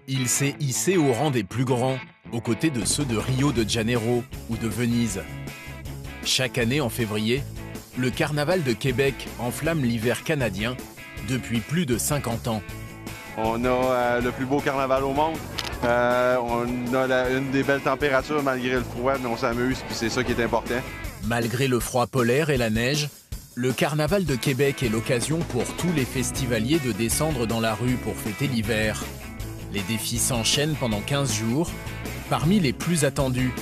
Il s'est hissé au rang des plus grands, aux côtés de ceux de Rio de Janeiro ou de Venise. Chaque année en février, le Carnaval de Québec enflamme l'hiver canadien depuis plus de 50 ans. On a le plus beau carnaval au monde. On a une des belles températures malgré le froid, mais on s'amuse, puis c'est ça qui est important. Malgré le froid polaire et la neige, le Carnaval de Québec est l'occasion pour tous les festivaliers de descendre dans la rue pour fêter l'hiver. Les défis s'enchaînent pendant 15 jours. Parmi les plus attendus,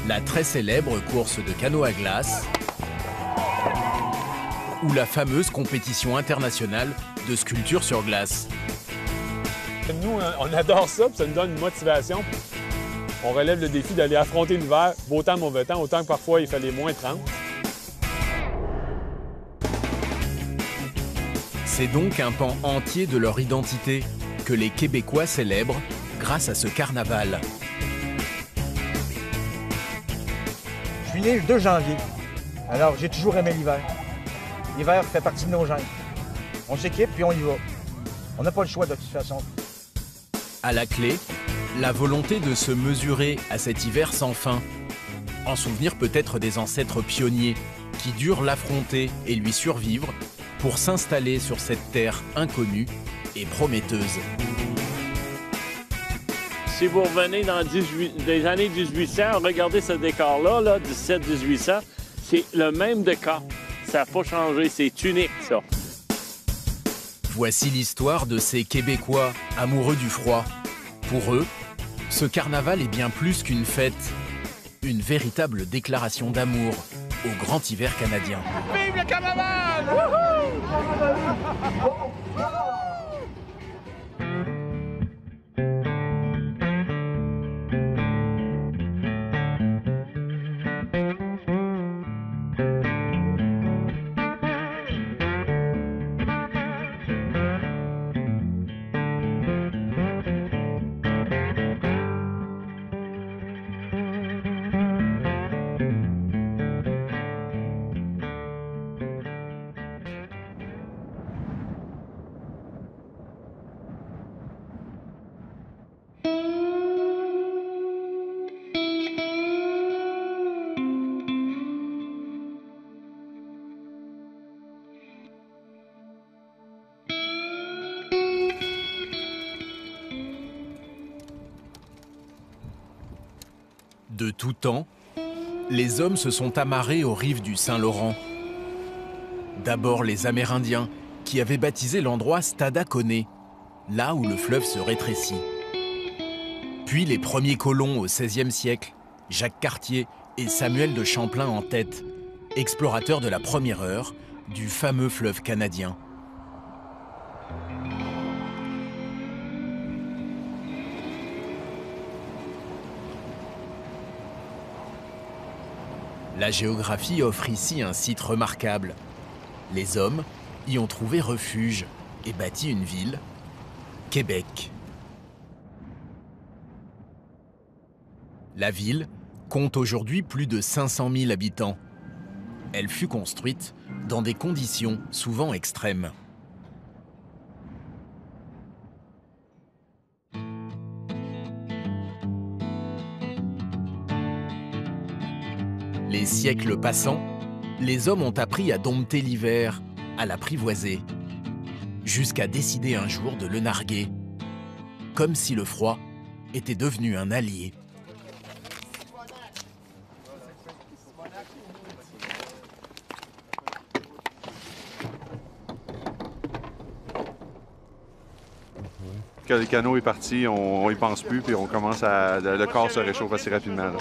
la très célèbre course de canot à glace ou la fameuse compétition internationale de sculpture sur glace. Nous, on adore ça, puis ça nous donne une motivation. On relève le défi d'aller affronter l'hiver, beau temps, mauvais temps, autant que parfois il fallait moins 30. C'est donc un pan entier de leur identité que les Québécois célèbrent grâce à ce carnaval. Je suis né le 2 janvier, alors j'ai toujours aimé l'hiver. L'hiver fait partie de nos gènes. On s'équipe puis on y va. On n'a pas le choix de toute façon. À la clé, la volonté de se mesurer à cet hiver sans fin. En souvenir peut-être des ancêtres pionniers qui durent l'affronter et lui survivre pour s'installer sur cette terre inconnue et prometteuse. Si vous revenez dans les années 1800, regardez ce décor-là, là, 17-1800, c'est le même décor. Ça n'a pas changé, c'est unique, ça. Voici l'histoire de ces Québécois amoureux du froid. Pour eux, ce carnaval est bien plus qu'une fête, une véritable déclaration d'amour au grand hiver canadien. Vive le carnaval! De tout temps, les hommes se sont amarrés aux rives du Saint-Laurent. D'abord les Amérindiens, qui avaient baptisé l'endroit Stadacone, là où le fleuve se rétrécit. Puis les premiers colons au XVIe siècle, Jacques Cartier et Samuel de Champlain en tête, explorateurs de la première heure du fameux fleuve canadien. La géographie offre ici un site remarquable. Les hommes y ont trouvé refuge et bâti une ville, Québec. La ville compte aujourd'hui plus de 500 000 habitants. Elle fut construite dans des conditions souvent extrêmes. Les siècles passant, les hommes ont appris à dompter l'hiver, à l'apprivoiser, jusqu'à décider un jour de le narguer, comme si le froid était devenu un allié. Quand le canot est parti, on y pense plus, puis on commence à... Le corps se réchauffe assez rapidement, là.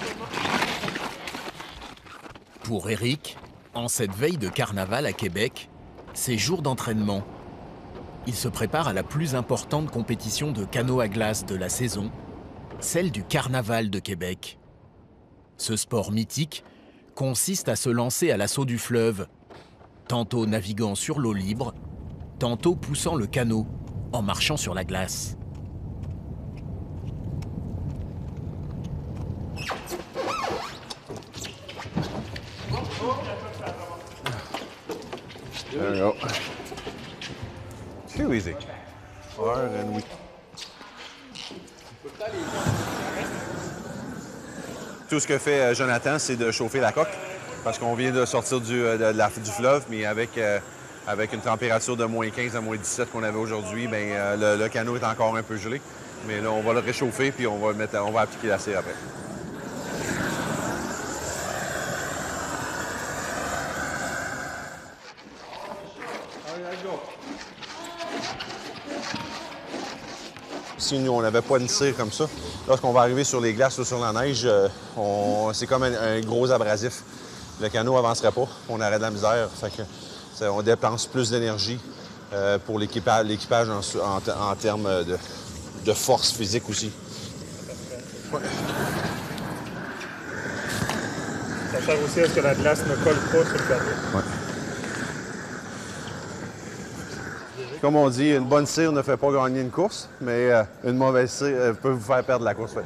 Pour Éric, en cette veille de carnaval à Québec, c'est jour d'entraînement. Il se prépare à la plus importante compétition de canot à glace de la saison, celle du Carnaval de Québec. Ce sport mythique consiste à se lancer à l'assaut du fleuve, tantôt naviguant sur l'eau libre, tantôt poussant le canot en marchant sur la glace. There we go. Too easy. Hard and we... Tout ce que fait Jonathan, c'est de chauffer la coque, parce qu'on vient de sortir du fleuve, mais avec une température de moins 15 à moins 17 qu'on avait aujourd'hui, bien, le canot est encore un peu gelé. Mais là, on va le réchauffer, puis on va appliquer la cire après. Si nous, on n'avait pas une cire comme ça, lorsqu'on va arriver sur les glaces ou sur la neige, c'est comme un gros abrasif. Le canot n'avancerait pas, on aurait de la misère. Fait que, on dépense plus d'énergie pour l'équipage en termes de force physique aussi. Ouais. Ça sert aussi à ce que la glace ne colle pas sur le canot. Ouais. Comme on dit, une bonne cire ne fait pas gagner une course, mais une mauvaise cire peut vous faire perdre la course. Ouais.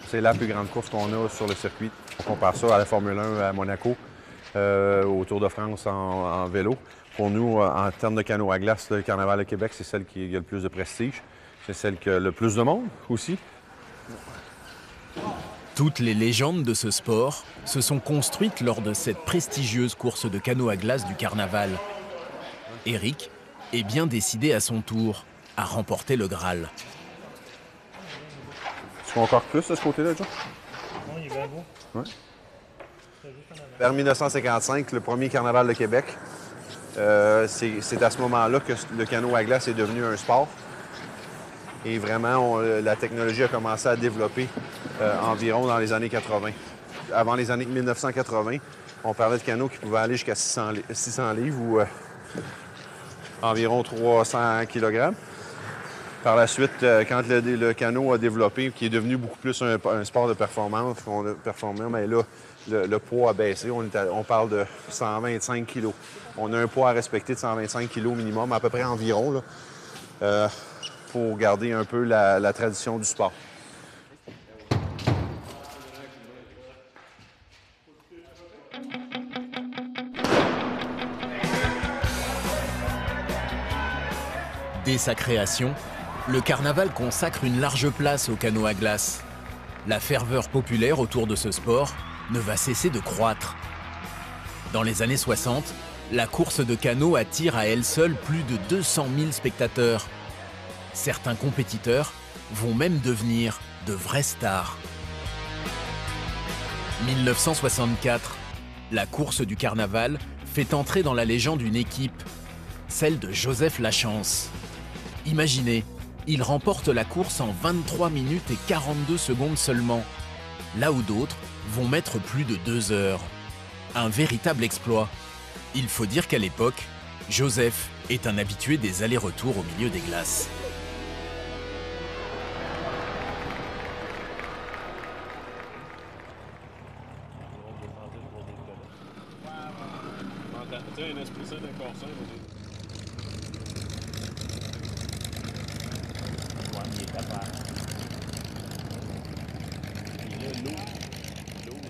C'est la plus grande course qu'on a sur le circuit. On compare ça à la Formule 1 à Monaco, au Tour de France en vélo. Pour nous, en termes de canot à glace, le Carnaval de Québec, c'est celle qui a le plus de prestige. C'est celle qui a le plus de monde aussi. Toutes les légendes de ce sport se sont construites lors de cette prestigieuse course de canot à glace du Carnaval. Éric est bien décidé à son tour à remporter le Graal. Tu veux encore plus de ce côté-là, John? Non, il est bien beau. Ouais. Vers 1955, le premier Carnaval de Québec, c'est à ce moment-là que le canot à glace est devenu un sport. Et vraiment, la technologie a commencé à développer environ dans les années 80. Avant les années 1980, on parlait de canots qui pouvaient aller jusqu'à 600 livres ou environ 300 kg. Par la suite, quand le canot a développé, qui est devenu beaucoup plus un sport de performance, mais là, le poids a baissé. On parle de 125 kg. On a un poids à respecter de 125 kg minimum, à peu près environ, là, pour garder un peu la tradition du sport. Dès sa création, le carnaval consacre une large place au canot à glace. La ferveur populaire autour de ce sport ne va cesser de croître. Dans les années 60, la course de canot attire à elle seule plus de 200 000 spectateurs. Certains compétiteurs vont même devenir de vraies stars. 1964, la course du carnaval fait entrer dans la légende une équipe, celle de Joseph Lachance. Imaginez, il remporte la course en 23 minutes et 42 secondes seulement, là où d'autres vont mettre plus de 2 heures. Un véritable exploit. Il faut dire qu'à l'époque, Joseph est un habitué des allers-retours au milieu des glaces.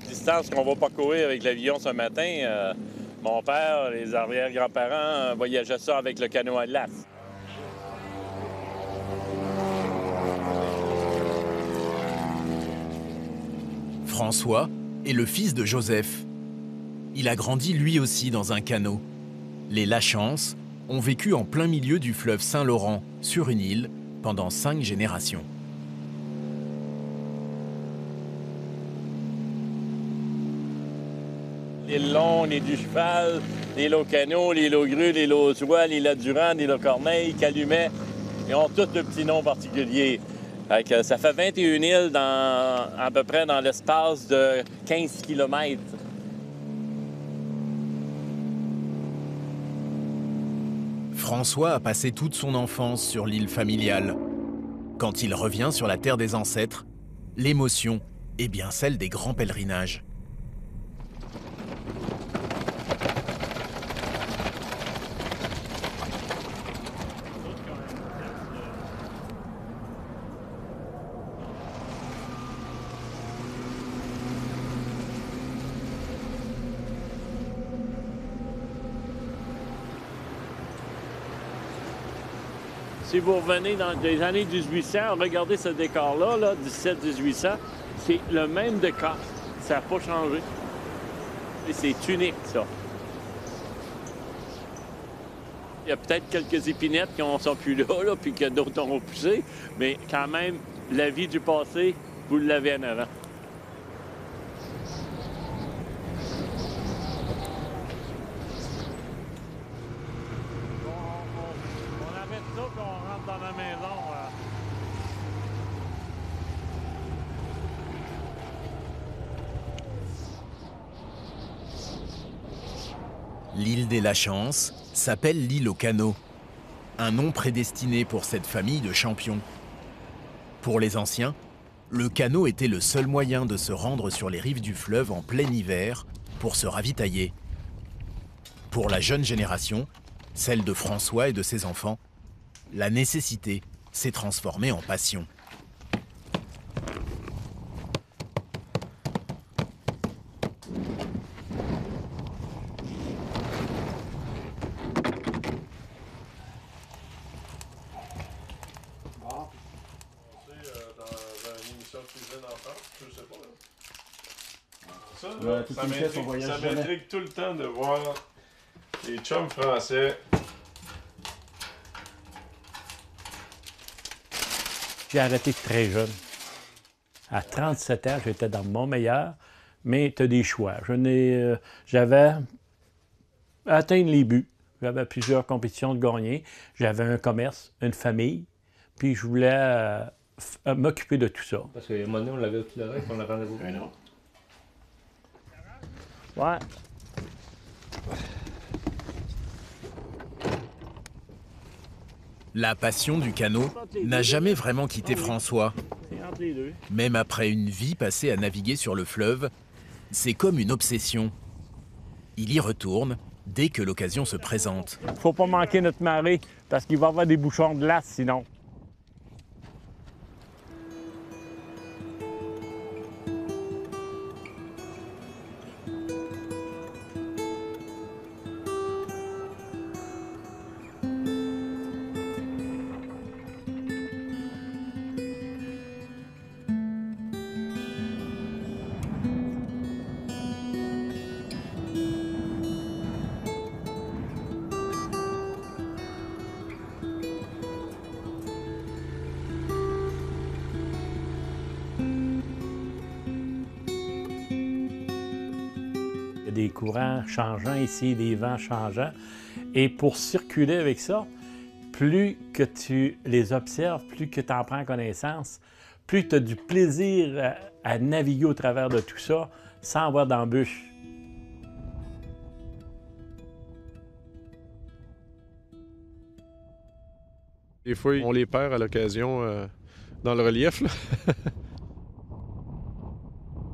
Distance qu'on va parcourir avec l'avion ce matin, mon père, les arrière-grands-parents voyageaient ça avec le canot à glace. François est le fils de Joseph. Il a grandi lui aussi dans un canot. Les Lachance ont vécu en plein milieu du fleuve Saint-Laurent, sur une île, pendant 5 générations. L'île Longue, l'île du Cheval, l'île aux Canots, l'île aux Grues, l'île aux Oies, l'île à Durand, l'île aux Corneilles, Calumet. Ils ont tous de petits noms particuliers. Ça fait 21 îles à peu près dans l'espace de 15 km. François a passé toute son enfance sur l'île familiale. Quand il revient sur la terre des ancêtres, l'émotion est bien celle des grands pèlerinages. Si vous revenez dans les années 1800, regardez ce décor-là, là, 17-1800, c'est le même décor. Ça n'a pas changé. Et c'est unique, ça. Il y a peut-être quelques épinettes qui ne sont plus là, puis que d'autres ont poussé, mais quand même, la vie du passé, vous l'avez en avant. On arrête ça, puis on rentre dans la maison. L'île des Lachances s'appelle l'île aux canots, un nom prédestiné pour cette famille de champions. Pour les anciens, le canot était le seul moyen de se rendre sur les rives du fleuve en plein hiver pour se ravitailler. Pour la jeune génération, celle de François et de ses enfants, la nécessité s'est transformée en passion. Ça m'intrigue tout le temps de voir les chums français. J'ai arrêté très jeune. À 37 ans, j'étais dans mon meilleur, mais tu as des choix. J'avais atteint les buts. J'avais plusieurs compétitions de gagner. J'avais un commerce, une famille, puis je voulais m'occuper de tout ça. Parce qu'à un moment donné, on l'avait tout l'oreille, on a rendez-vous. Non. Ouais. La passion du canot n'a jamais vraiment quitté François. C'est entre les deux. Même après une vie passée à naviguer sur le fleuve, c'est comme une obsession. Il y retourne dès que l'occasion se présente. Faut pas manquer notre marée, parce qu'il va y avoir des bouchons de glace sinon. Des courants changeants ici, des vents changeants. Et pour circuler avec ça, plus que tu les observes, plus que tu en prends connaissance, plus tu as du plaisir à naviguer au travers de tout ça sans avoir d'embûches. Des fois, on les perd à l'occasion dans le relief.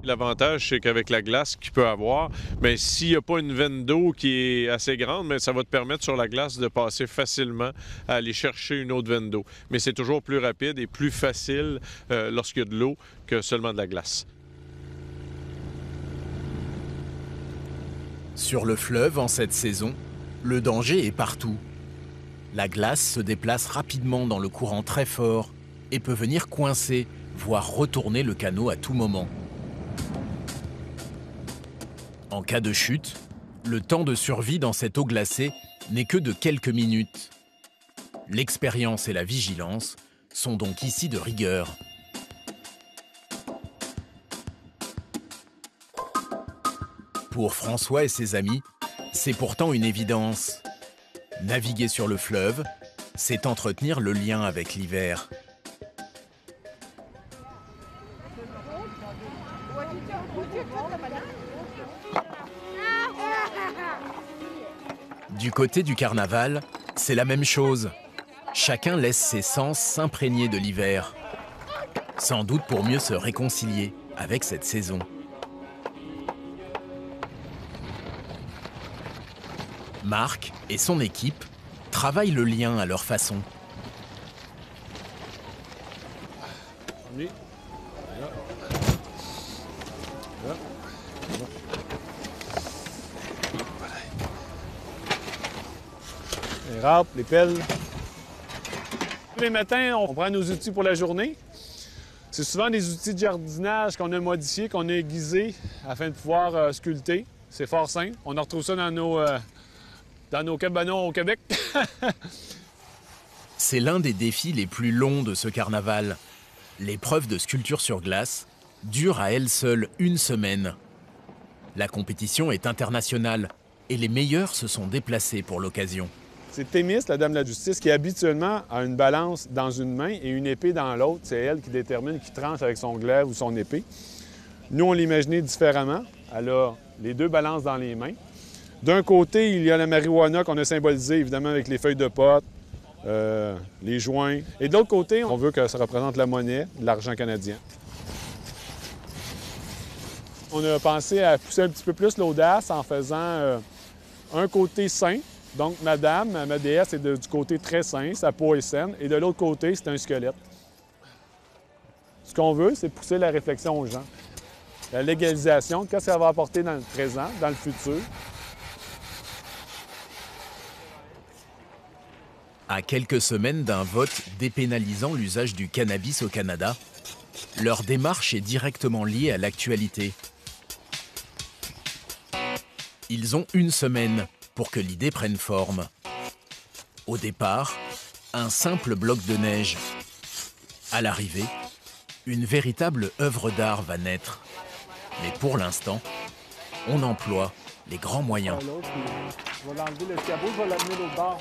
L'avantage, c'est qu'avec la glace qu'il peut avoir, mais s'il n'y a pas une veine d'eau qui est assez grande, mais ça va te permettre sur la glace de passer facilement à aller chercher une autre veine d'eau. Mais c'est toujours plus rapide et plus facile lorsqu'il y a de l'eau que seulement de la glace. Sur le fleuve, en cette saison, le danger est partout. La glace se déplace rapidement dans le courant très fort et peut venir coincer, voire retourner le canot à tout moment. En cas de chute, le temps de survie dans cette eau glacée n'est que de quelques minutes. L'expérience et la vigilance sont donc ici de rigueur. Pour François et ses amis, c'est pourtant une évidence. Naviguer sur le fleuve, c'est entretenir le lien avec l'hiver. Du côté du carnaval, c'est la même chose. Chacun laisse ses sens s'imprégner de l'hiver. Sans doute pour mieux se réconcilier avec cette saison. Marc et son équipe travaillent le lien à leur façon. Les râpes, les pelles. Tous les matins, on prend nos outils pour la journée. C'est souvent des outils de jardinage qu'on a modifiés, qu'on a aiguisés afin de pouvoir sculpter. C'est fort simple. On en retrouve ça dans nos cabanons au Québec. C'est l'un des défis les plus longs de ce carnaval. L'épreuve de sculpture sur glace dure à elle seule 1 semaine. La compétition est internationale et les meilleurs se sont déplacés pour l'occasion. C'est Thémis, la Dame de la Justice, qui habituellement a une balance dans une main et une épée dans l'autre. C'est elle qui détermine, qui tranche avec son glaive ou son épée. Nous, on l'imaginait différemment. Elle a les 2 balances dans les mains. D'un côté, il y a la marijuana qu'on a symbolisée, évidemment, avec les feuilles de pote, les joints. Et de l'autre côté, on veut que ça représente la monnaie, l'argent canadien. On a pensé à pousser un petit peu plus l'audace en faisant un côté sain. Donc, madame, ma déesse, est du côté très sain, sa peau est saine. Et de l'autre côté, c'est un squelette. Ce qu'on veut, c'est pousser la réflexion aux gens. La légalisation, qu'est-ce que ça va apporter dans le présent, dans le futur. À quelques semaines d'un vote dépénalisant l'usage du cannabis au Canada, leur démarche est directement liée à l'actualité. Ils ont 1 semaine pour que l'idée prenne forme. Au départ, un simple bloc de neige. À l'arrivée, une véritable œuvre d'art va naître. Mais pour l'instant, on emploie les grands moyens. Je vais l'enlever le cabot, je vais l'amener l'autre bord.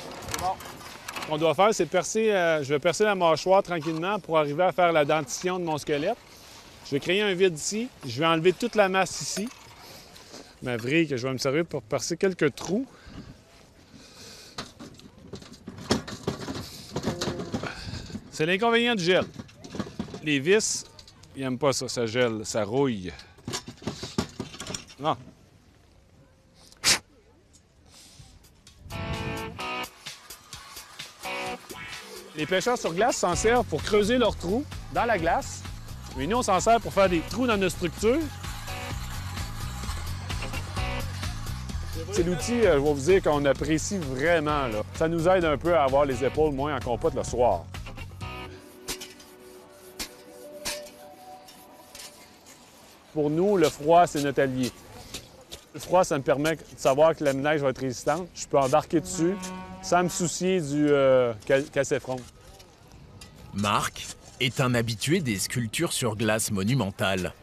Ce qu'on doit faire, c'est percer, je vais percer la mâchoire tranquillement pour arriver à faire la dentition de mon squelette. Je vais créer un vide ici. Je vais enlever toute la masse ici. Ma vrille que je vais me servir pour percer quelques trous. C'est l'inconvénient du gel. Les vis, ils n'aiment pas ça, ça gèle, ça rouille. Non. Les pêcheurs sur glace s'en servent pour creuser leurs trous dans la glace. Mais nous, on s'en sert pour faire des trous dans nos structures. C'est l'outil, je vais vous dire, qu'on apprécie vraiment, là. Ça nous aide un peu à avoir les épaules moins en compote le soir. Pour nous, le froid, c'est notre allié. Le froid, ça me permet de savoir que la neige va être résistante. Je peux embarquer dessus sans me soucier qu'elle s'effondre. Marc est un habitué des sculptures sur glace monumentales.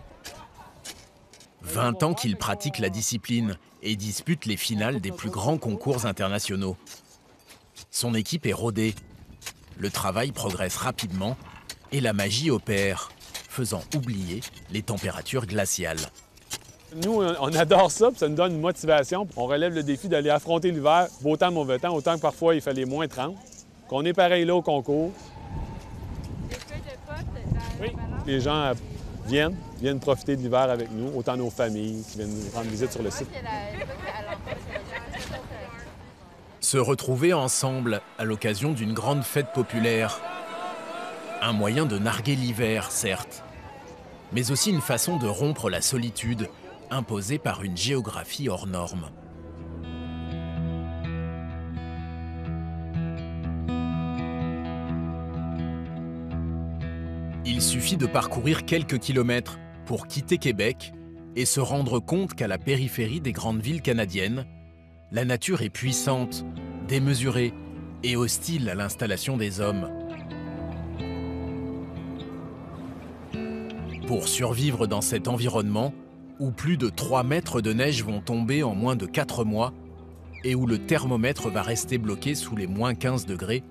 20 ans qu'il pratique la discipline et dispute les finales des plus grands concours internationaux. Son équipe est rodée. Le travail progresse rapidement et la magie opère, faisant oublier les températures glaciales. Nous, on adore ça, puis ça nous donne une motivation. On relève le défi d'aller affronter l'hiver, beau temps, mauvais temps, autant que parfois il fallait moins 30. Qu'on est pareil là au concours. Oui. Les gens viennent profiter de l'hiver avec nous, autant nos familles qui viennent nous rendre visite sur le site. Se retrouver ensemble à l'occasion d'une grande fête populaire. Un moyen de narguer l'hiver, certes, mais aussi une façon de rompre la solitude imposée par une géographie hors norme. Il suffit de parcourir quelques kilomètres pour quitter Québec et se rendre compte qu'à la périphérie des grandes villes canadiennes, la nature est puissante, démesurée et hostile à l'installation des hommes. Pour survivre dans cet environnement, où plus de 3 mètres de neige vont tomber en moins de 4 mois et où le thermomètre va rester bloqué sous les moins 15 degrés,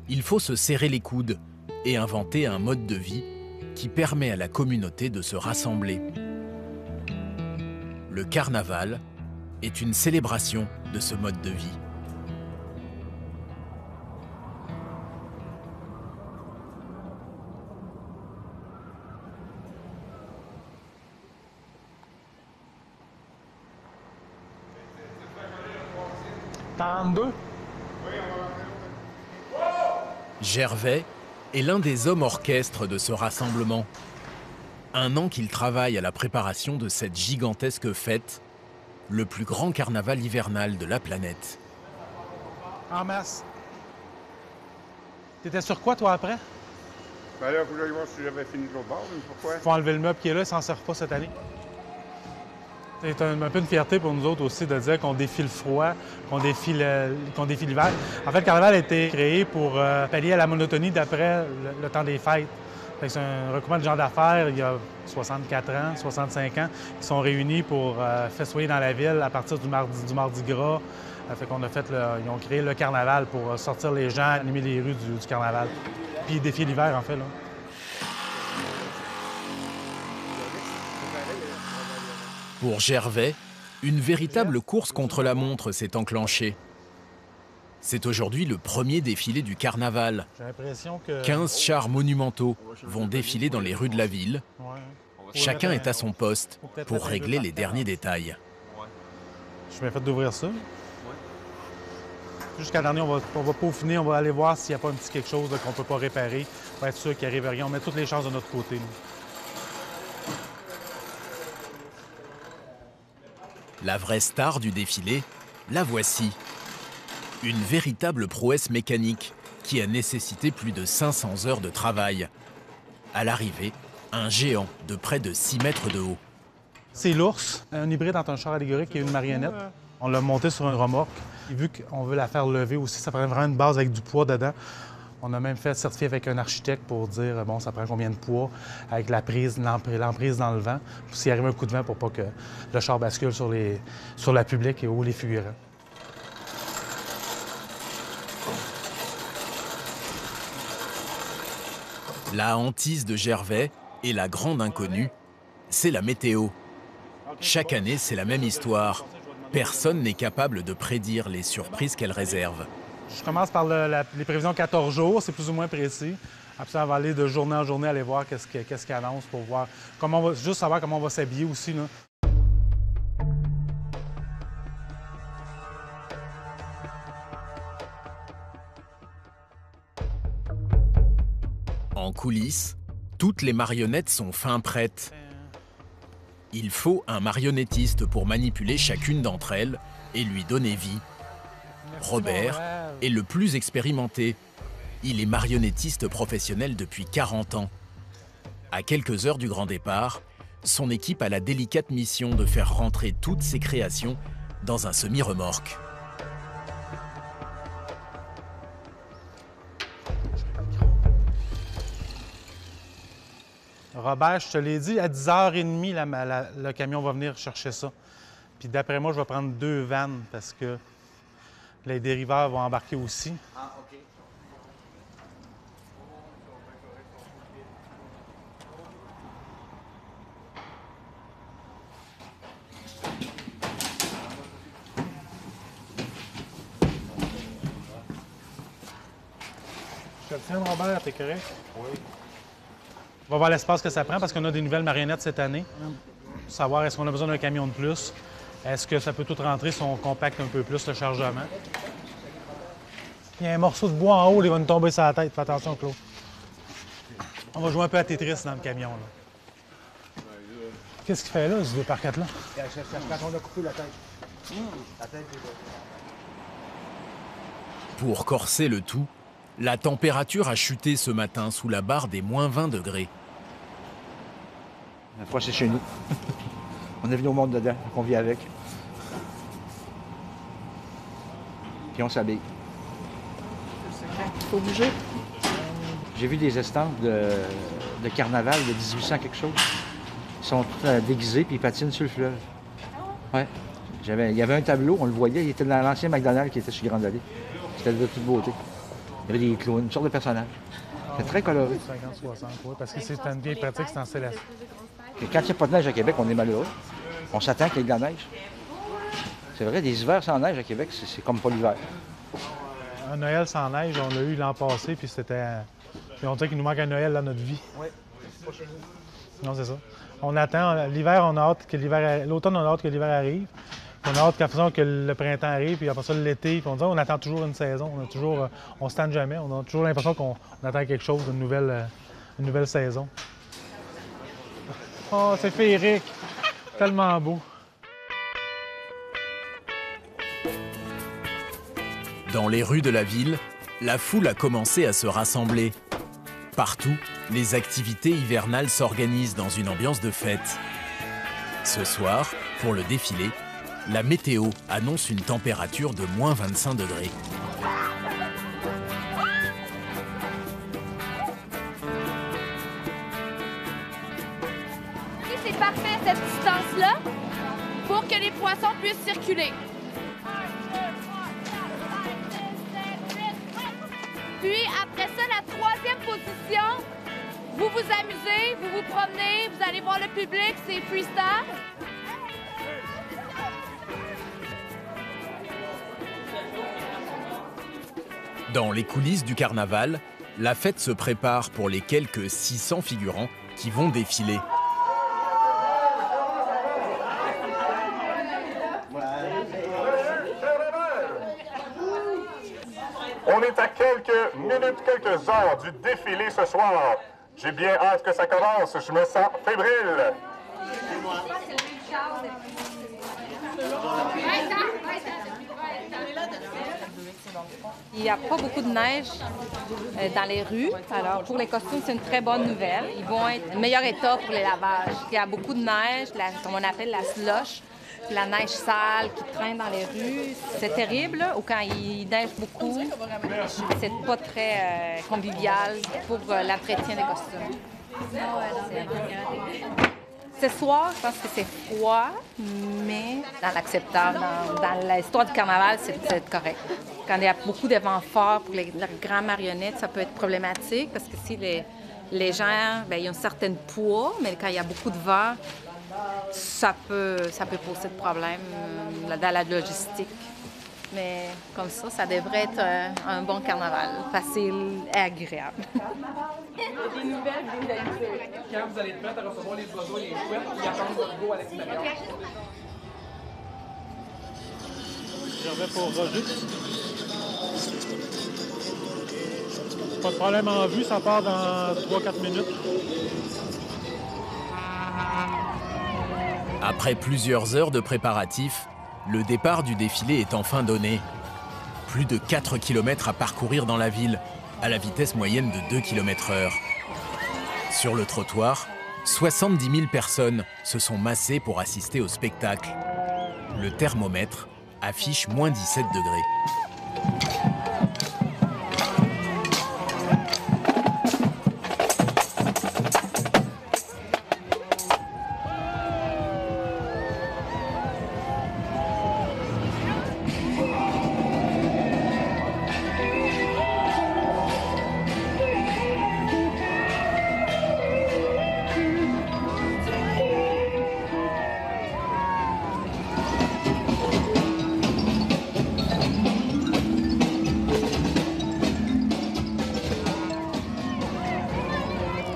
il faut se serrer les coudes et inventer un mode de vie qui permet à la communauté de se rassembler. Le carnaval est une célébration de ce mode de vie. Gervais est l'un des hommes orchestres de ce rassemblement. 1 an qu'il travaille à la préparation de cette gigantesque fête, le plus grand carnaval hivernal de la planète. En masse. T'étais sur quoi, toi, après? Ben là, il faut que j'aille voir si j'avais fini de l'autre bord, mais pourquoi? Faut enlever le meuble qui est là, il s'en sert pas cette année. C'est un peu une fierté pour nous autres aussi de dire qu'on défie le froid, qu'on défie l'hiver. En fait, le carnaval a été créé pour pallier à la monotonie d'après le temps des fêtes. C'est un regroupement de gens d'affaires, il y a 64 ans, 65 ans, qui sont réunis pour festoyer dans la ville à partir du Mardi Gras. Fait qu'on a ils ont créé le carnaval pour sortir les gens, animer les rues du carnaval. Puis défier l'hiver, en fait, là. Pour Gervais, une véritable course contre la montre s'est enclenchée. C'est aujourd'hui le premier défilé du carnaval. J'ai l'impression que... 15 chars monumentaux vont défiler dans les rues de la ville. Chacun est à son poste pour régler les derniers détails. Je suis bien fait d'ouvrir ça. Jusqu'à dernier, on va peaufiner, on va aller voir s'il n'y a pas un petit quelque chose qu'on ne peut pas réparer. On va être sûr qu'il n'arrive rien. On met toutes les chances de notre côté. La vraie star du défilé, la voici. Une véritable prouesse mécanique qui a nécessité plus de 500 heures de travail. À l'arrivée, un géant de près de 6 mètres de haut. C'est l'ours, un hybride entre un char allégorique et une marionnette. On l'a monté sur une remorque. Et vu qu'on veut la faire lever aussi, ça prend vraiment une base avec du poids dedans. On a même fait certifier avec un architecte pour dire, bon, ça prend combien de poids avec la prise, l'emprise dans le vent, s'il arrive un coup de vent pour pas que le char bascule sur la public et ou les figurants. La hantise de Gervais et la grande inconnue, c'est la météo. Chaque année, c'est la même histoire. Personne n'est capable de prédire les surprises qu'elle réserve. Je commence par les prévisions 14 jours, c'est plus ou moins précis. Après ça, on va aller de journée en journée, aller voir qu'est-ce qu'il annonce pour voir juste savoir comment on va s'habiller aussi, là. En coulisses, toutes les marionnettes sont fin prêtes. Il faut un marionnettiste pour manipuler chacune d'entre elles et lui donner vie. Robert est le plus expérimenté. Il est marionnettiste professionnel depuis 40 ans. À quelques heures du grand départ, son équipe a la délicate mission de faire rentrer toutes ses créations dans un semi-remorque. Robert, je te l'ai dit, à 10h30, le camion va venir chercher ça. Puis d'après moi, je vais prendre 2 vannes parce que les dériveurs vont embarquer aussi. Ah, OK. Je te le tiens, Robert, t'es correct? Oui. On va voir l'espace que ça prend parce qu'on a des nouvelles marionnettes cette année. Pour savoir est-ce qu'on a besoin d'un camion de plus. Est-ce que ça peut tout rentrer si on compacte un peu plus le chargement? Il y a un morceau de bois en haut, il va nous tomber sur la tête. Fais attention, Claude. On va jouer un peu à Tetris dans le camion, là. Qu'est-ce qu'il fait là, ce déparquette-là? Quand on a coupé la tête. La tête est là. Pour corser le tout, la température a chuté ce matin sous la barre des moins 20 degrés. La fois, c'est chez nous. On est venu au monde dedans, on vit avec. Puis on s'habille. Faut bouger. J'ai vu des estampes de carnaval de 1800 quelque chose. Ils sont tous déguisés puis ils patinent sur le fleuve. Ouais. Il y avait un tableau, on le voyait, il était dans l'ancien McDonald's qui était sur Grande Allée. C'était de toute beauté. Il y avait des clowns, une sorte de personnages. C'était très coloré. 50-60, oui, parce que c'est une vieille pratique, c'est en céleste. Et quand il n'y a pas de neige à Québec, on est malheureux. On s'attend qu'il y ait de la neige. C'est vrai, des hivers sans neige à Québec, c'est comme pas l'hiver. Un Noël sans neige, on l'a eu l'an passé, puis c'était... Puis on dirait qu'il nous manque un Noël dans notre vie. Oui, c'est pas chez nous. Non, c'est ça. On attend, l'hiver, on a hâte que l'hiver... L'automne, on a hâte que l'hiver arrive. Puis on a hâte que le printemps arrive, puis après ça, l'été. Puis on attend toujours une saison. On se tente jamais. On a toujours l'impression qu'on attend quelque chose, une nouvelle saison. Oh, c'est féerique! Tellement beau. Dans les rues de la ville, la foule a commencé à se rassembler. Partout, les activités hivernales s'organisent dans une ambiance de fête. Ce soir, pour le défilé, la météo annonce une température de moins 25 degrés. C'est parfait cette distance-là pour que les poissons puissent circuler. Puis après ça, la troisième position, vous vous amusez, vous vous promenez, vous allez voir le public, c'est freestyle. Dans les coulisses du carnaval, la fête se prépare pour les quelques 600 figurants qui vont défiler. On est à quelques minutes, quelques heures du défilé ce soir. J'ai bien hâte que ça commence. Je me sens fébrile. Il n'y a pas beaucoup de neige dans les rues. Alors, pour les costumes, c'est une très bonne nouvelle. Ils vont être en meilleur état pour les lavages. Il y a beaucoup de neige, comme on appelle la slush, la neige sale qui traîne dans les rues. C'est terrible, ou quand il neige beaucoup, c'est pas très convivial pour l'entretien des costumes. Ce soir, je pense que c'est froid, mais dans l'acceptable. Dans l'histoire du carnaval, c'est correct. Quand il y a beaucoup de vent fort pour les grandes marionnettes, ça peut être problématique parce que si les gens, bien, ils ont un certain poids, mais quand il y a beaucoup de vent, ça peut poser de problèmes dans la logistique. Mais comme ça devrait être un bon carnaval, facile et agréable. Des nouvelles, quand vous allez être prête à recevoir les oiseaux et les chouettes, ils attendent votre go à l'extérieur. Je vais pour Roger. Pas de problème en vue, ça part dans 3-4 minutes. Après plusieurs heures de préparatifs, le départ du défilé est enfin donné. Plus de 4 km à parcourir dans la ville, à la vitesse moyenne de 2 km/h. Sur le trottoir, 70 000 personnes se sont massées pour assister au spectacle. Le thermomètre affiche moins 17 degrés.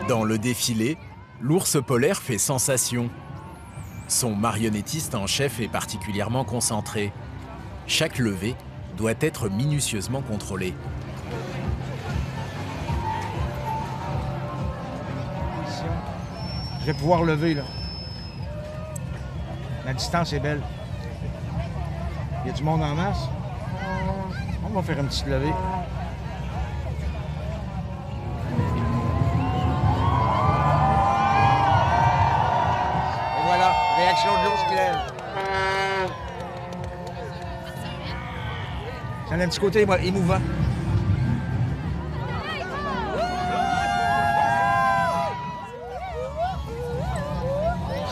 Dans le défilé, l'ours polaire fait sensation. Son marionnettiste en chef est particulièrement concentré. Chaque levée doit être minutieusement contrôlée. Je vais pouvoir lever, là. La distance est belle. Il y a du monde en masse. On va faire une petite levée. Et voilà, réaction de l'ours qui lève. Ça a un petit côté émouvant.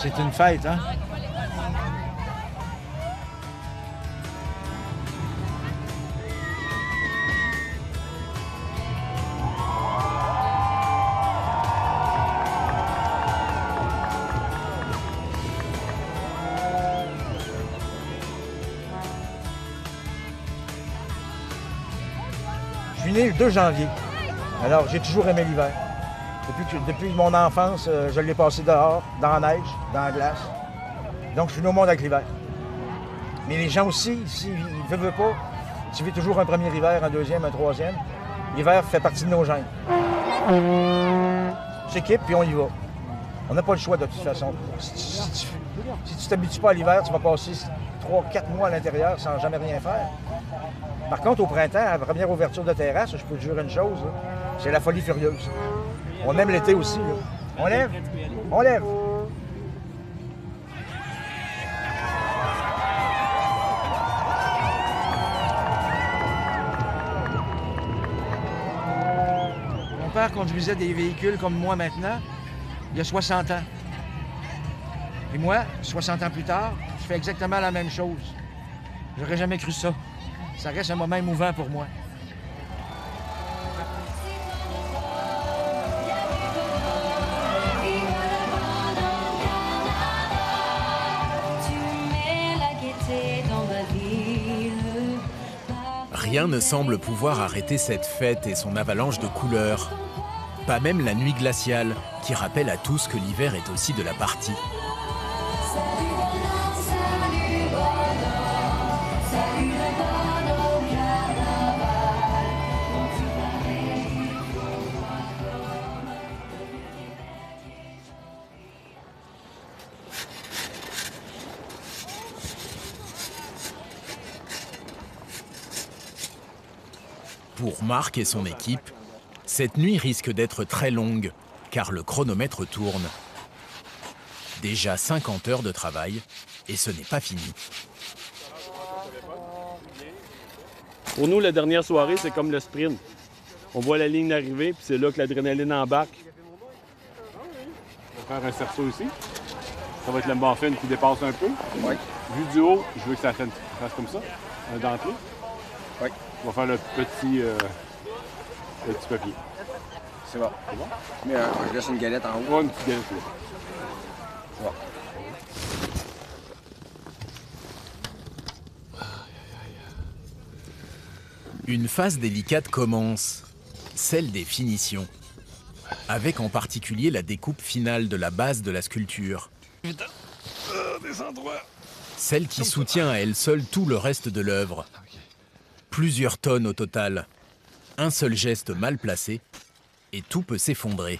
C'est une fête, hein? Je suis né le 2 janvier. Alors, j'ai toujours aimé l'hiver. Depuis mon enfance, je l'ai passé dehors, dans la neige, dans la glace. Donc, je suis né au monde avec l'hiver. Mais les gens aussi, ici, ils ne veulent pas. Tu vis toujours un premier hiver, un deuxième, un troisième. L'hiver fait partie de nos gènes. On s'équipe, puis on y va. On n'a pas le choix de toute façon. Si tu ne t'habitues pas à l'hiver, tu vas passer 3-4 mois à l'intérieur sans jamais rien faire. Par contre, au printemps, à la première ouverture de terrasse, je peux te jurer une chose, là, c'est la folie furieuse. On aime l'été aussi. Là. On lève, on lève. Mon père conduisait des véhicules comme moi maintenant, il y a 60 ans. Et moi, 60 ans plus tard, je fais exactement la même chose. J'aurais jamais cru ça. Ça reste un moment émouvant pour moi. Rien ne semble pouvoir arrêter cette fête et son avalanche de couleurs. Pas même la nuit glaciale, qui rappelle à tous que l'hiver est aussi de la partie. Pour Marc et son équipe, cette nuit risque d'être très longue, car le chronomètre tourne. Déjà 50 heures de travail, et ce n'est pas fini. Pour nous, la dernière soirée, c'est comme le sprint. On voit la ligne d'arrivée, puis c'est là que l'adrénaline embarque. On va faire un cerceau ici. Ça va être le muffin qui dépasse un peu. Oui. Vu du haut, je veux que ça fasse comme ça, un dentelé. Oui. On va faire le petit papier. C'est bon. C'est bon? Mais je laisse une galette en haut. Ouais, une petite galette, là. C'est bon. Une phase délicate commence, celle des finitions, avec en particulier la découpe finale de la base de la sculpture. Putain, des endroits. Celle qui soutient à elle seule tout le reste de l'œuvre. Plusieurs tonnes au total. Un seul geste mal placé, et tout peut s'effondrer.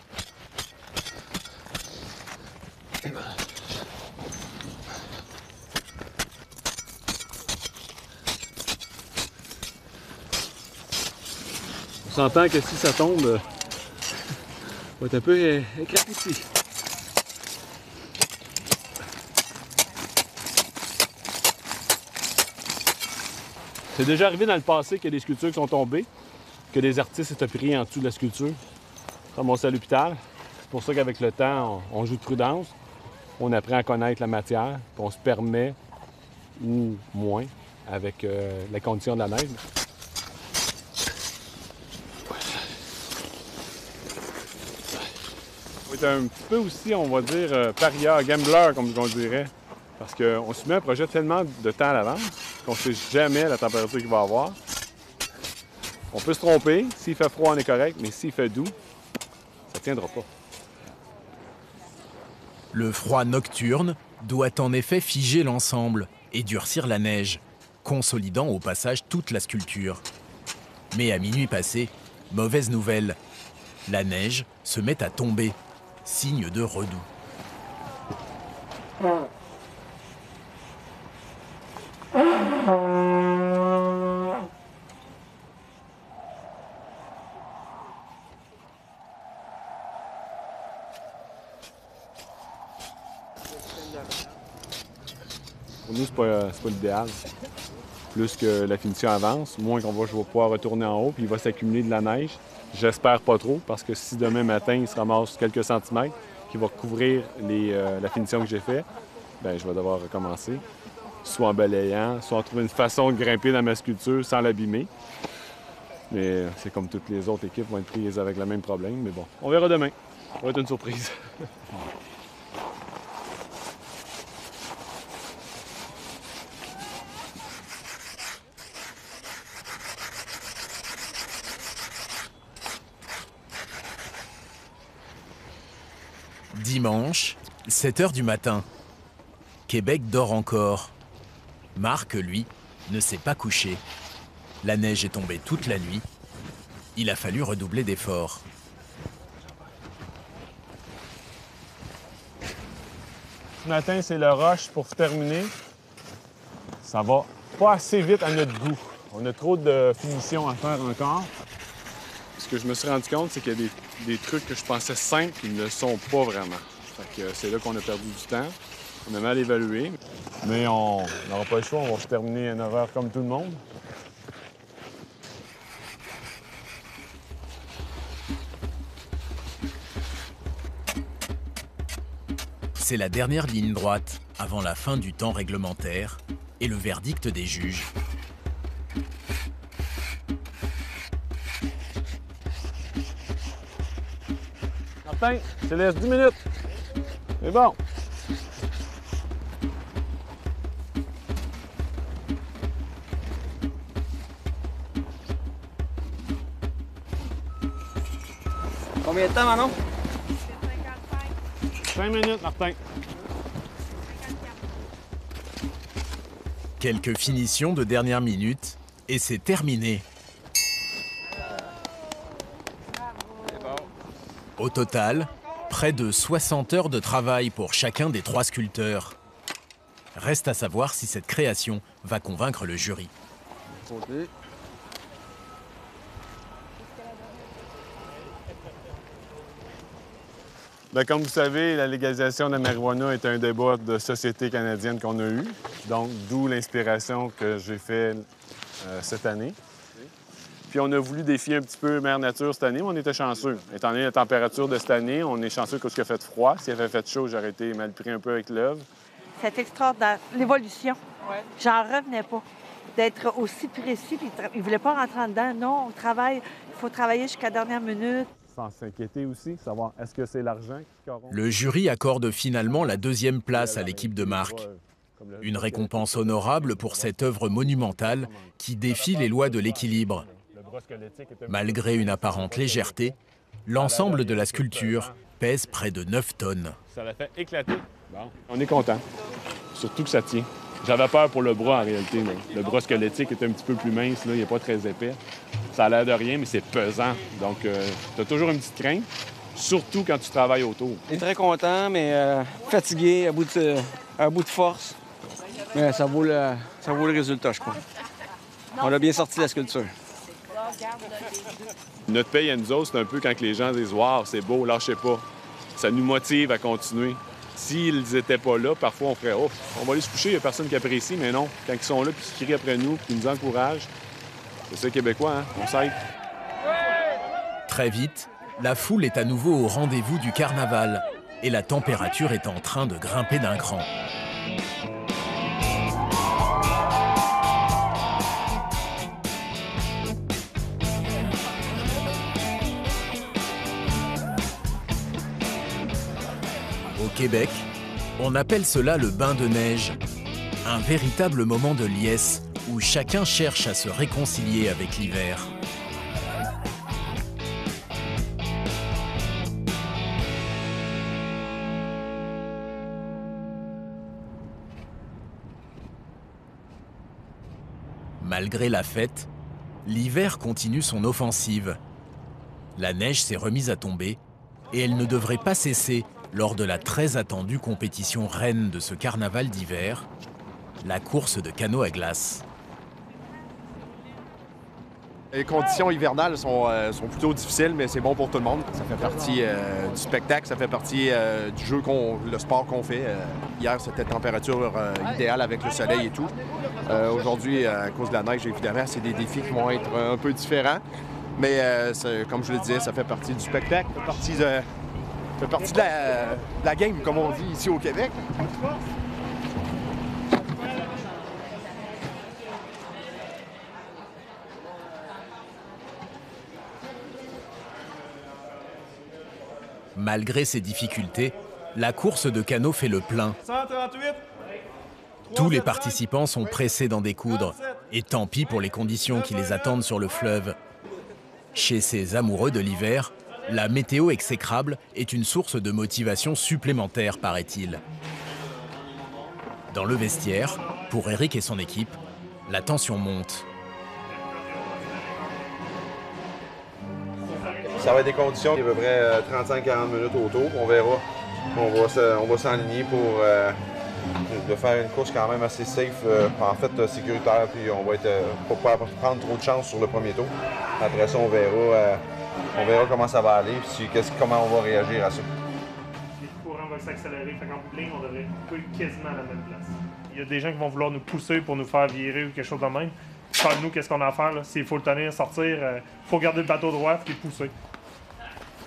On s'entend que si ça tombe, on va être un peu écrapouti. C'est déjà arrivé dans le passé qu'il y a des sculptures qui sont tombées, que des artistes étaient pris en dessous de la sculpture, ramassés à l'hôpital. C'est pour ça qu'avec le temps, on joue de prudence, on apprend à connaître la matière, puis on se permet, ou moins, avec la condition de la neige. On est un petit peu aussi, on va dire, paria, gambler, comme on dirait. Parce qu'on se met un projet tellement de temps à l'avance qu'on ne sait jamais la température qu'il va avoir. On peut se tromper. S'il fait froid, on est correct, mais s'il fait doux, ça ne tiendra pas. Le froid nocturne doit en effet figer l'ensemble et durcir la neige, consolidant au passage toute la sculpture. Mais à minuit passé, mauvaise nouvelle. La neige se met à tomber, signe de redoux. Pour nous, c'est pas l'idéal. Plus que la finition avance, moins je vais pouvoir retourner en haut, puis il va s'accumuler de la neige. J'espère pas trop, parce que si demain matin, il se ramasse quelques centimètres qui va couvrir la finition que j'ai faite, bien, je vais devoir recommencer, soit en balayant, soit en trouver une façon de grimper dans ma sculpture sans l'abîmer. Mais c'est comme toutes les autres équipes vont être prises avec le même problème. Mais bon, on verra demain. Ça va être une surprise. Dimanche, 7 h du matin. Québec dort encore. Marc, lui, ne s'est pas couché. La neige est tombée toute la nuit. Il a fallu redoubler d'efforts. Ce matin, c'est le rush pour terminer. Ça va pas assez vite à notre goût. On a trop de finitions à faire encore. Ce que je me suis rendu compte, c'est qu'il y a des trucs que je pensais simples qui ne le sont pas vraiment. Fait que c'est là qu'on a perdu du temps. On a mal évalué. Mais on n'aura pas le choix, on va se terminer à 9 h comme tout le monde. C'est la dernière ligne droite avant la fin du temps réglementaire et le verdict des juges. Martin, je te laisse 10 minutes. C'est bon. Combien de temps, Manon? 5 minutes, Martin. Quelques finitions de dernière minute et c'est terminé. Au total, près de 60 heures de travail pour chacun des 3 sculpteurs. Reste à savoir si cette création va convaincre le jury. Okay. Bien, comme vous savez, la légalisation de la marijuana est un débat de société canadienne qu'on a eu. Donc, d'où l'inspiration que j'ai faite cette année. Puis on a voulu défier un petit peu Mère Nature cette année, mais on était chanceux. Étant donné la température de cette année, on est chanceux parce qu'il a fait froid. S'il avait fait chaud, j'aurais été mal pris un peu avec l'œuvre. C'est extraordinaire. L'évolution. Ouais. J'en revenais pas. D'être aussi précis. Ils ne voulaient pas rentrer en dedans. Non, on travaille. Il faut travailler jusqu'à la dernière minute. Sans s'inquiéter aussi, savoir est-ce que c'est l'argent qui corrompt? Le jury accorde finalement la 2e place à l'équipe de Marc. Une récompense honorable pour cette œuvre monumentale qui défie les lois de l'équilibre. Malgré une apparente légèreté, l'ensemble de la sculpture pèse près de 9 tonnes. Ça l'a fait éclater. Bon, on est content. Surtout que ça tient. J'avais peur pour le bras en réalité. Mais le bras squelettique est un petit peu plus mince, là, il n'est pas très épais. Ça a l'air de rien, mais c'est pesant. Donc, tu as toujours une petite crainte, surtout quand tu travailles autour. Je suis très content, mais fatigué, à bout de force. Mais ça vaut le résultat, je crois. On a bien sorti la sculpture. Notre paye à nous autres, c'est un peu quand les gens disent « Wow, c'est beau, lâchez pas ». Ça nous motive à continuer. S'ils n'étaient pas là, parfois on ferait « Oh, on va aller se coucher, il n'y a personne qui apprécie », mais non. Quand ils sont là, puis ils crient après nous, puis ils nous encouragent, c'est ça, Québécois, hein? On s'aide. Très vite, la foule est à nouveau au rendez-vous du carnaval et la température est en train de grimper d'un cran. Au Québec, on appelle cela le bain de neige, un véritable moment de liesse où chacun cherche à se réconcilier avec l'hiver. Malgré la fête, l'hiver continue son offensive. La neige s'est remise à tomber et elle ne devrait pas cesser lors de la très attendue compétition reine de ce carnaval d'hiver, la course de canot à glace. Les conditions hivernales sont plutôt difficiles, mais c'est bon pour tout le monde. Ça fait partie du spectacle, ça fait partie du jeu, le sport qu'on fait. Hier, c'était température idéale avec le soleil et tout. Aujourd'hui, à cause de la neige, évidemment, c'est des défis qui vont être un peu différents. Mais comme je le disais, ça fait partie du spectacle, ça fait partie de la game, comme on dit ici au Québec. Malgré ces difficultés, la course de canot fait le plein. 138. Tous les participants sont pressés d'en découdre. Et tant pis pour les conditions qui les attendent sur le fleuve. Chez ces amoureux de l'hiver, la météo exécrable est une source de motivation supplémentaire, paraît-il. Dans le vestiaire, pour Eric et son équipe, la tension monte. Ça va être des conditions d'à peu près 35-40 minutes autour. On verra. On va s'enligner pour de faire une course quand même assez safe, en fait sécuritaire, puis on va être pour pas prendre trop de chance sur le premier tour. Après ça, on verra comment ça va aller, puis comment on va réagir à ça. Le courant va s'accélérer, fait qu'en bout de ligne, on devrait couper quasiment à la même place. Il y a des gens qui vont vouloir nous pousser pour nous faire virer ou quelque chose de même. Nous, qu'est-ce qu'on a à faire? S'il faut le tenir, sortir, il faut garder le bateau droit et pousser.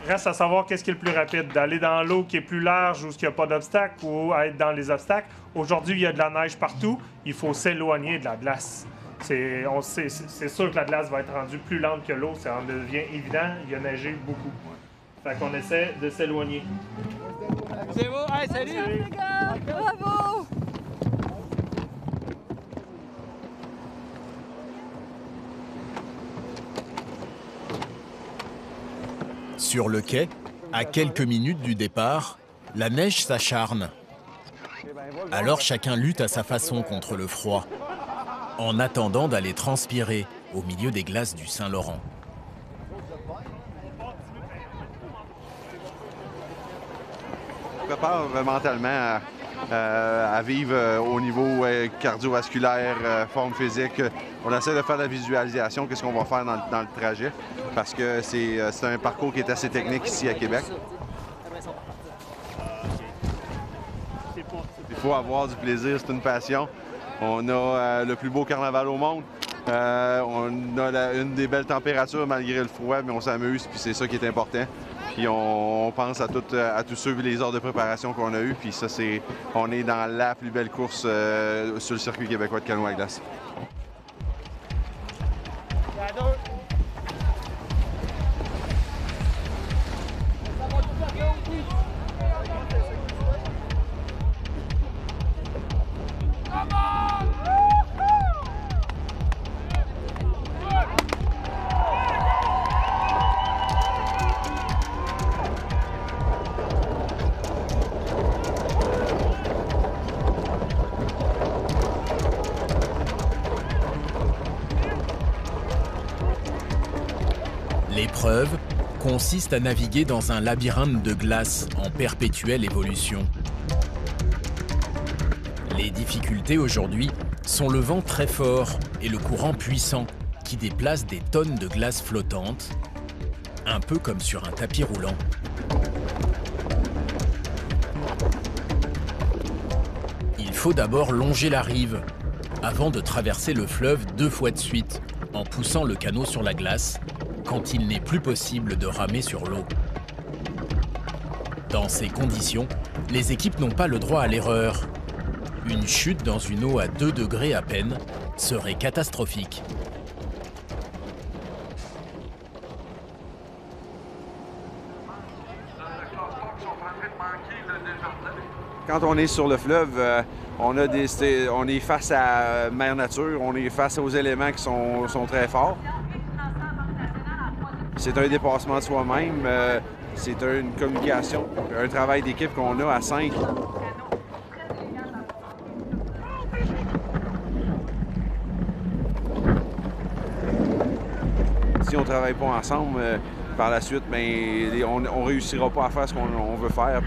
Reste à savoir qu'est-ce qui est le plus rapide, d'aller dans l'eau qui est plus large où il n'y a pas d'obstacle ou être dans les obstacles. Aujourd'hui, il y a de la neige partout, il faut s'éloigner de la glace. C'est sûr que la glace va être rendue plus lente que l'eau, ça en devient évident, il y a neigé beaucoup. Fait qu'on essaie de s'éloigner. C'est beau, hey, salut les gars! Bravo! Sur le quai, à quelques minutes du départ, la neige s'acharne. Alors chacun lutte à sa façon contre le froid, en attendant d'aller transpirer au milieu des glaces du Saint-Laurent. On prépare mentalement à vivre au niveau cardiovasculaire, forme physique. On essaie de faire la visualisation, qu'est-ce qu'on va faire dans le trajet, parce que c'est un parcours qui est assez technique ici à Québec. Il faut avoir du plaisir, c'est une passion. On a le plus beau carnaval au monde. On a une des belles températures malgré le froid, mais on s'amuse, puis c'est ça qui est important. Puis on pense à tous ceux et les heures de préparation qu'on a eues, puis ça, on est dans la plus belle course sur le circuit québécois de canoë à glace. L'épreuve consiste à naviguer dans un labyrinthe de glace en perpétuelle évolution. Les difficultés aujourd'hui sont le vent très fort et le courant puissant qui déplace des tonnes de glace flottante, un peu comme sur un tapis roulant. Il faut d'abord longer la rive avant de traverser le fleuve 2 fois de suite en poussant le canot sur la glace quand il n'est plus possible de ramer sur l'eau. Dans ces conditions, les équipes n'ont pas le droit à l'erreur. Une chute dans une eau à 2 degrés à peine serait catastrophique. Quand on est sur le fleuve, on est face à Mère Nature, on est face aux éléments qui sont très forts. C'est un dépassement de soi-même, c'est une communication, un travail d'équipe qu'on a à 5. Si on ne travaille pas ensemble, par la suite, ben, on ne réussira pas à faire ce qu'on veut faire.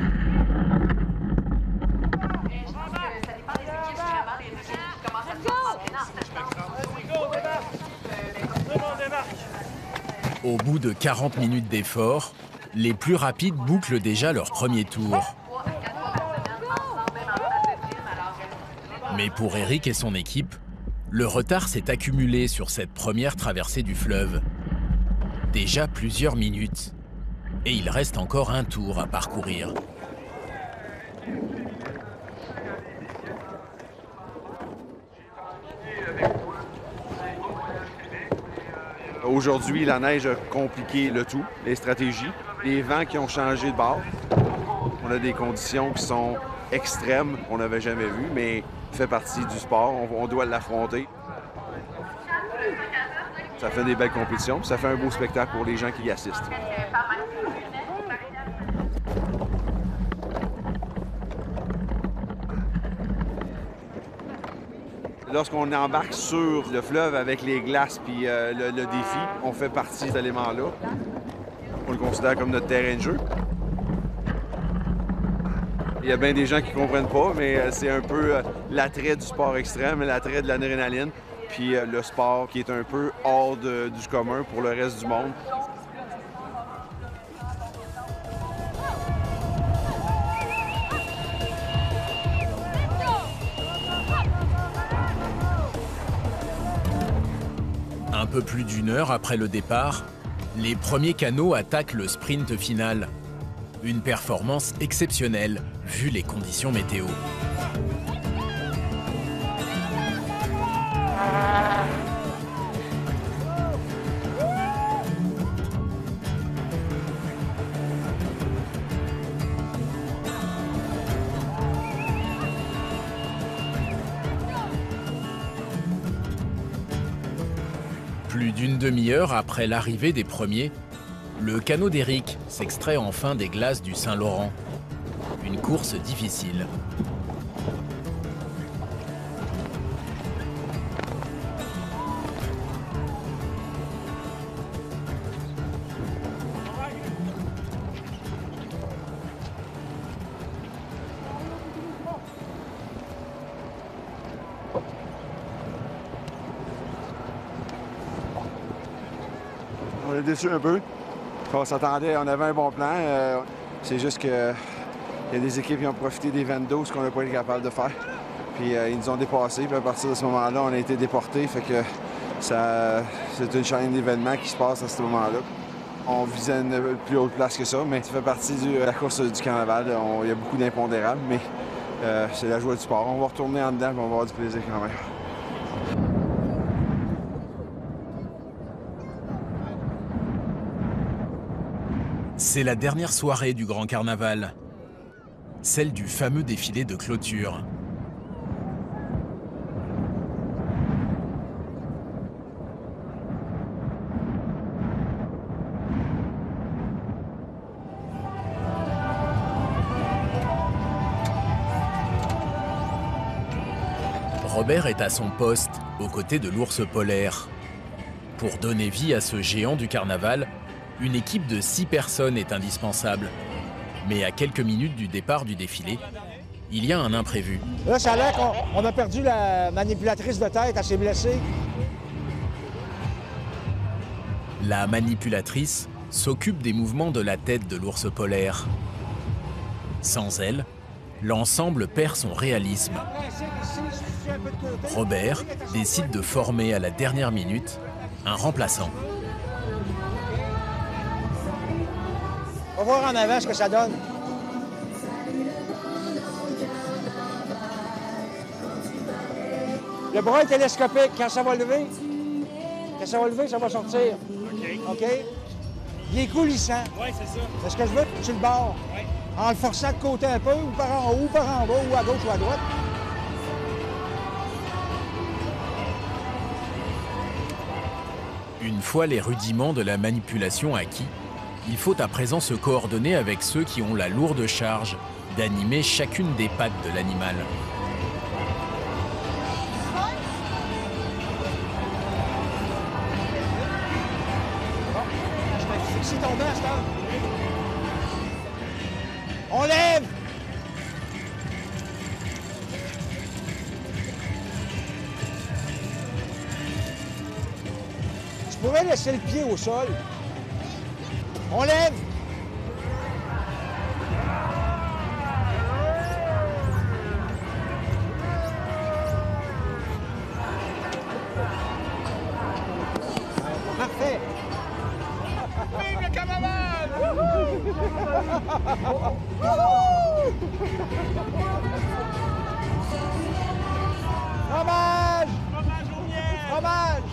Au bout de 40 minutes d'effort, les plus rapides bouclent déjà leur premier tour. Mais pour Eric et son équipe, le retard s'est accumulé sur cette première traversée du fleuve. Déjà plusieurs minutes. Et il reste encore un tour à parcourir. Aujourd'hui, la neige a compliqué le tout, les stratégies, les vents qui ont changé de bord. On a des conditions qui sont extrêmes, qu'on n'avait jamais vues, mais fait partie du sport, on doit l'affronter. Ça fait des belles compétitions, puis ça fait un beau spectacle pour les gens qui y assistent. Lorsqu'on embarque sur le fleuve avec les glaces puis le défi, on fait partie de cet élément-là. On le considère comme notre terrain de jeu. Il y a bien des gens qui ne comprennent pas, mais c'est un peu l'attrait du sport extrême, l'attrait de l'adrénaline, puis le sport qui est un peu hors du commun pour le reste du monde. Un peu plus d'une heure après le départ, les premiers canots attaquent le sprint final. Une performance exceptionnelle, vu les conditions météo. Plus d'une demi-heure après l'arrivée des premiers, le canot d'Éric s'extrait enfin des glaces du Saint-Laurent. Une course difficile. On est déçus un peu. On s'attendait, on avait un bon plan. C'est juste qu'il y a des équipes qui ont profité des vannes d'eau, ce qu'on n'a pas été capable de faire. Puis ils nous ont dépassés. Puis à partir de ce moment-là, on a été déportés. Fait que c'est une chaîne d'événements qui se passe à ce moment-là. On visait une plus haute place que ça, mais ça fait partie de la course du carnaval. Il y a beaucoup d'impondérables, mais c'est la joie du sport. On va retourner en dedans et on va avoir du plaisir quand même. C'est la dernière soirée du Grand Carnaval, celle du fameux défilé de clôture. Robert est à son poste, aux côtés de l'ours polaire. Pour donner vie à ce géant du carnaval, une équipe de 6 personnes est indispensable. Mais à quelques minutes du départ du défilé, il y a un imprévu. Là, ça a l'air qu'on a perdu la manipulatrice de tête, elle s'est blessée. La manipulatrice s'occupe des mouvements de la tête de l'ours polaire. Sans elle, l'ensemble perd son réalisme. Robert décide de former à la dernière minute un remplaçant. On va voir en avant ce que ça donne. Le bras est télescopique. Quand ça va lever, ça va sortir. OK? Il est coulissant. Oui, c'est ça. C'est ce que je veux sur le bord. Ouais. En le forçant de côté un peu, ou par en haut, ou par en bas, ou à gauche ou à droite. Une fois les rudiments de la manipulation acquis, il faut à présent se coordonner avec ceux qui ont la lourde charge d'animer chacune des pattes de l'animal. Je suis tombé à ce temps. On lève! Je pourrais laisser le pied au sol. On lève! Parfait! Vive le carnaval! Fromage! Fromage au miel! Fromage!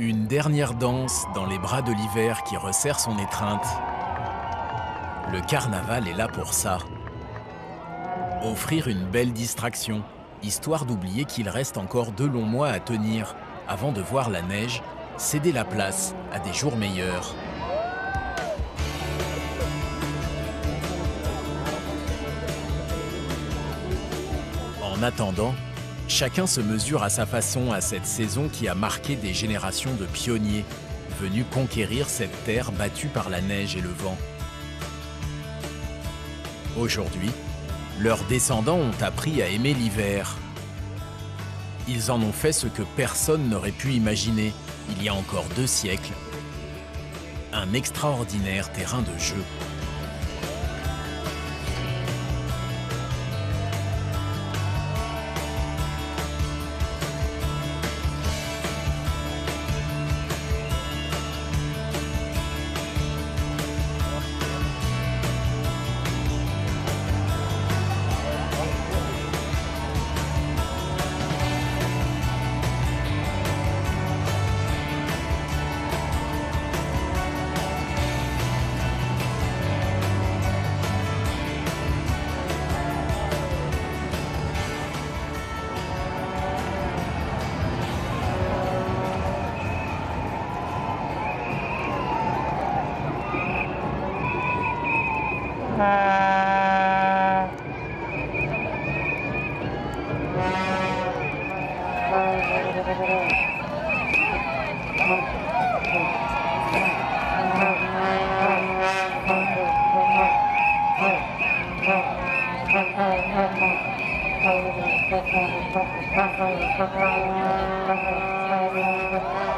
Une dernière danse dans les bras de l'hiver qui resserre son étreinte. Le carnaval est là pour ça. Offrir une belle distraction, histoire d'oublier qu'il reste encore 2 longs mois à tenir avant de voir la neige céder la place à des jours meilleurs. En attendant, chacun se mesure à sa façon à cette saison qui a marqué des générations de pionniers venus conquérir cette terre battue par la neige et le vent. Aujourd'hui, leurs descendants ont appris à aimer l'hiver. Ils en ont fait ce que personne n'aurait pu imaginer il y a encore 2 siècles. Un extraordinaire terrain de jeu. Thank you.